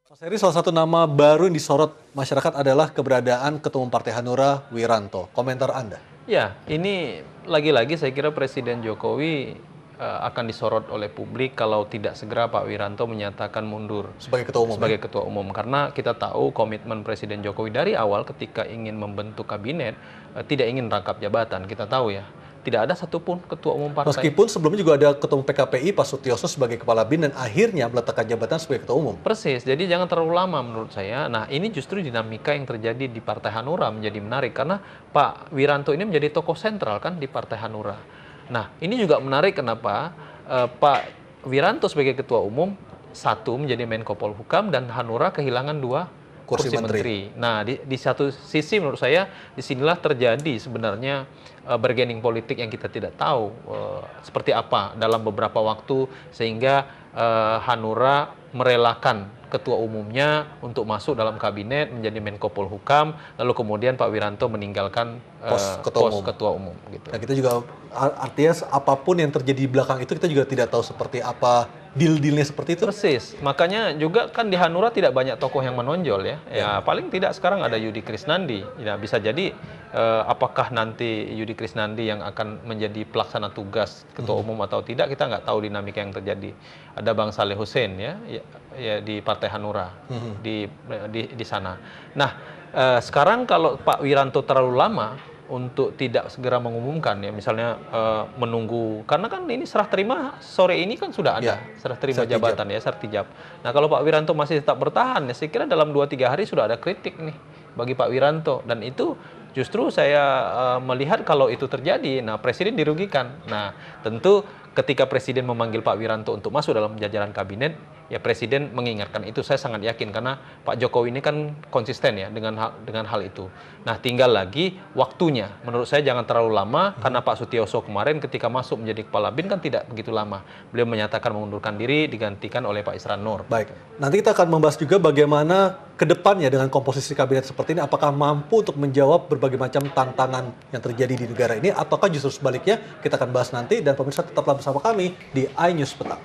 Mas Heri, salah satu nama baru yang disorot masyarakat adalah keberadaan Ketua Umum Partai Hanura, Wiranto. Komentar Anda? Ya, ini lagi-lagi saya kira Presiden Jokowi akan disorot oleh publik kalau tidak segera Pak Wiranto menyatakan mundur Sebagai Ketua Umum, sebagai Ketua Umum. Karena kita tahu komitmen Presiden Jokowi dari awal ketika ingin membentuk kabinet, tidak ingin rangkap jabatan. Kita tahu ya, tidak ada satupun Ketua Umum partai. Meskipun sebelumnya juga ada Ketua Umum PKPI, Pak Sutioso sebagai Kepala BIN, dan akhirnya meletakkan jabatan sebagai Ketua Umum. Persis, jadi jangan terlalu lama menurut saya. Nah, ini justru dinamika yang terjadi di Partai Hanura menjadi menarik karena Pak Wiranto ini menjadi tokoh sentral kan di Partai Hanura. Nah, ini juga menarik kenapa Pak Wiranto sebagai Ketua Umum satu menjadi Menko Polhukam dan Hanura kehilangan dua kursi menteri. Nah, di satu sisi menurut saya disinilah terjadi sebenarnya bargaining politik yang kita tidak tahu seperti apa dalam beberapa waktu sehingga Hanura merelakan ketua umumnya untuk masuk dalam kabinet menjadi Menko Polhukam, lalu kemudian Pak Wiranto meninggalkan Pos ketua umum gitu. Nah, kita juga artinya apapun yang terjadi di belakang itu kita juga tidak tahu seperti apa deal-dealnya seperti itu. Persis, makanya juga kan di Hanura tidak banyak tokoh yang menonjol ya. Ya paling tidak sekarang ada Yudi Krisnandi. Ya bisa jadi apakah nanti Yudi Krisnandi yang akan menjadi pelaksana tugas ketua umum atau tidak, kita nggak tahu dinamika yang terjadi. Ada Bang Saleh Hussein ya di Partai Hanura di sana. Nah, sekarang kalau Pak Wiranto terlalu lama untuk tidak segera mengumumkan ya, misalnya menunggu, karena kan ini serah terima sore ini kan sudah ada serah terima jabatan ya, sertijab. Nah, kalau Pak Wiranto masih tetap bertahan ya, saya kira dalam 2-3 hari sudah ada kritik nih bagi Pak Wiranto, dan itu justru saya melihat kalau itu terjadi, nah Presiden dirugikan. Nah, tentu ketika Presiden memanggil Pak Wiranto untuk masuk dalam jajaran kabinet, ya Presiden mengingatkan itu, saya sangat yakin karena Pak Jokowi ini kan konsisten ya dengan hal itu. Nah, tinggal lagi waktunya. Menurut saya jangan terlalu lama karena Pak Sutioso kemarin ketika masuk menjadi Kepala BIN kan tidak begitu lama. Beliau menyatakan mengundurkan diri digantikan oleh Pak Isran Nur. Baik, nanti kita akan membahas juga bagaimana ke depannya dengan komposisi kabinet seperti ini, apakah mampu untuk menjawab berbagai macam tantangan yang terjadi di negara ini, ataukah justru sebaliknya. Kita akan bahas nanti, dan pemirsa tetaplah bersama kami di iNews Petang.